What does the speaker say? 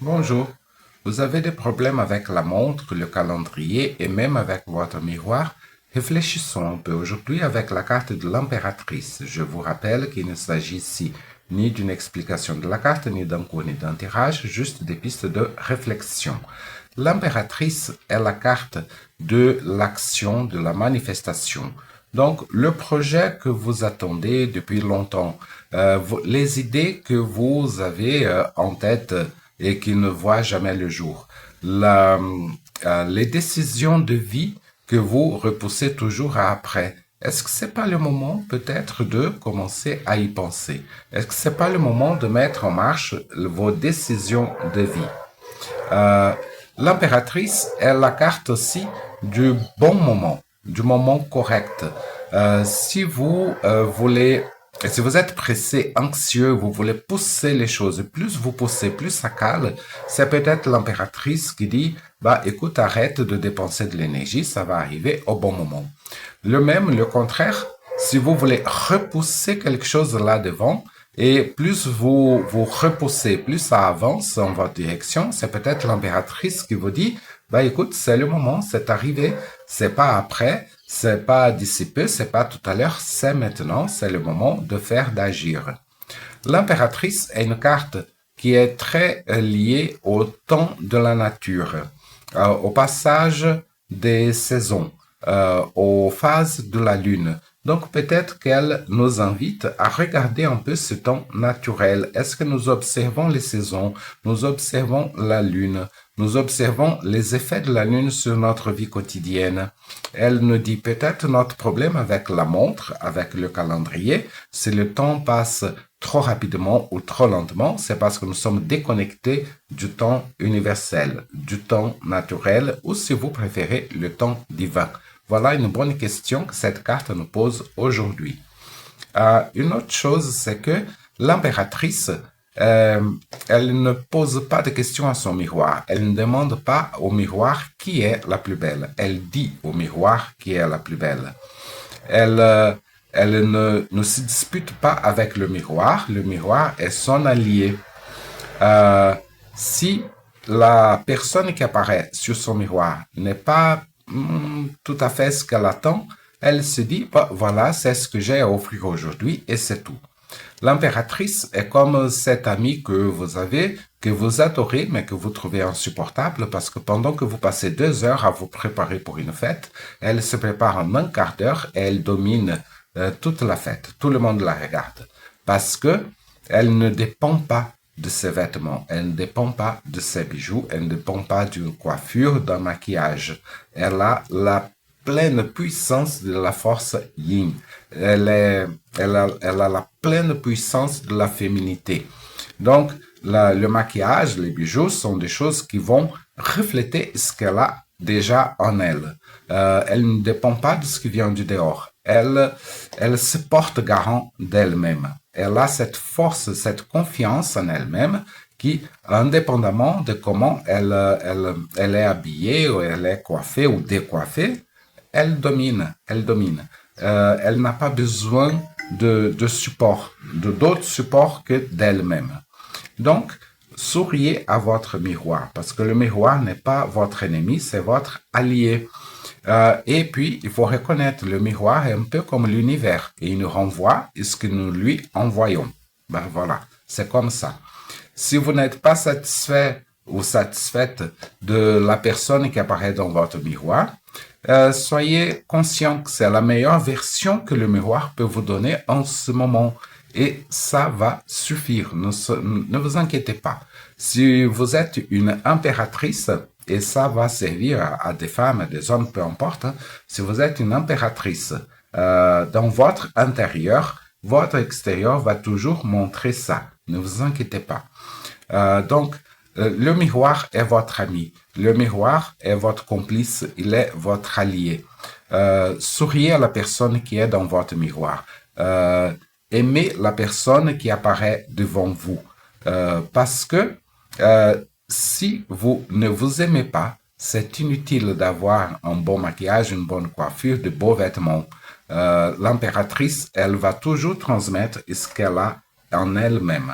Bonjour. Vous avez des problèmes avec la montre, le calendrier et même avec votre miroir? Réfléchissons un peu aujourd'hui avec la carte de l'impératrice. Je vous rappelle qu'il ne s'agit ici ni d'une explication de la carte, ni d'un cours, ni d'un tirage, juste des pistes de réflexion. L'impératrice est la carte de l'action, de la manifestation. Donc, le projet que vous attendez depuis longtemps, les idées que vous avez en tête et qui ne voient jamais le jour, les décisions de vie que vous repoussez toujours à après. Est-ce que c'est pas le moment peut-être de commencer à y penser? Est-ce que c'est pas le moment de mettre en marche vos décisions de vie? Euh, L'impératrice est la carte aussi du bon moment, du moment correct. Si vous voulez, si vous êtes pressé, anxieux, vous voulez pousser les choses, plus vous poussez, plus ça cale, c'est peut-être l'impératrice qui dit, bah écoute, arrête de dépenser de l'énergie, ça va arriver au bon moment. Le contraire, si vous voulez repousser quelque chose là devant, et plus vous repoussez, plus ça avance en votre direction, c'est peut-être l'impératrice qui vous dit, bah écoute, c'est le moment, c'est arrivé, c'est pas après, c'est pas dissipé, c'est pas tout à l'heure, c'est maintenant, c'est le moment de faire, d'agir. L'impératrice est une carte qui est très liée au temps de la nature, au passage des saisons, aux phases de la lune. Donc peut-être qu'elle nous invite à regarder un peu ce temps naturel. Est-ce que nous observons les saisons, nous observons la lune, nous observons les effets de la lune sur notre vie quotidienne. Elle nous dit peut-être notre problème avec la montre, avec le calendrier, si le temps passe trop rapidement ou trop lentement, c'est parce que nous sommes déconnectés du temps universel, du temps naturel, ou si vous préférez, le temps divin. Voilà une bonne question que cette carte nous pose aujourd'hui. Une autre chose, c'est que l'impératrice, elle ne pose pas de questions à son miroir. Elle ne demande pas au miroir qui est la plus belle. Elle dit au miroir qui est la plus belle. Elle ne se dispute pas avec le miroir. Le miroir est son allié. Euh, Si la personne qui apparaît sur son miroir n'est pas tout à fait ce qu'elle attend, elle se dit, bah, voilà, c'est ce que j'ai à offrir aujourd'hui et c'est tout. L'impératrice est comme cette amie que vous avez, que vous adorez, mais que vous trouvez insupportable parce que pendant que vous passez 2 heures à vous préparer pour une fête, elle se prépare en un quart d'heure et elle domine toute la fête. Tout le monde la regarde parce que elle ne dépend pas de ses vêtements, elle ne dépend pas de ses bijoux, elle ne dépend pas d'une coiffure, d'un maquillage. Elle a la pleine puissance de la force yin. Elle a la pleine puissance de la féminité. Donc, le maquillage, les bijoux sont des choses qui vont refléter ce qu'elle a déjà en elle. Elle ne dépend pas de ce qui vient du dehors. Elle se porte garant d'elle-même. Elle a cette force, cette confiance en elle-même qui, indépendamment de comment elle est habillée, ou elle est coiffée ou décoiffée, elle domine, elle domine. Elle n'a pas besoin de support, d'autres supports que d'elle-même. Donc, souriez à votre miroir, parce que le miroir n'est pas votre ennemi, c'est votre allié. Et puis, il faut reconnaître, le miroir est un peu comme l'univers, et il nous renvoie ce que nous lui envoyons. Ben voilà, c'est comme ça. Si vous n'êtes pas satisfait ou satisfaite de la personne qui apparaît dans votre miroir, soyez conscient que c'est la meilleure version que le miroir peut vous donner en ce moment. Et ça va suffire. Ne vous inquiétez pas. Si vous êtes une impératrice, et ça va servir à des femmes, à des hommes, peu importe, hein, si vous êtes une impératrice dans votre intérieur, votre extérieur va toujours montrer ça. Ne vous inquiétez pas. Le miroir est votre ami. Le miroir est votre complice. Il est votre allié. Souriez à la personne qui est dans votre miroir. Aimez la personne qui apparaît devant vous. Parce que si vous ne vous aimez pas, c'est inutile d'avoir un bon maquillage, une bonne coiffure, de beaux vêtements. L'impératrice, elle va toujours transmettre ce qu'elle a en elle-même.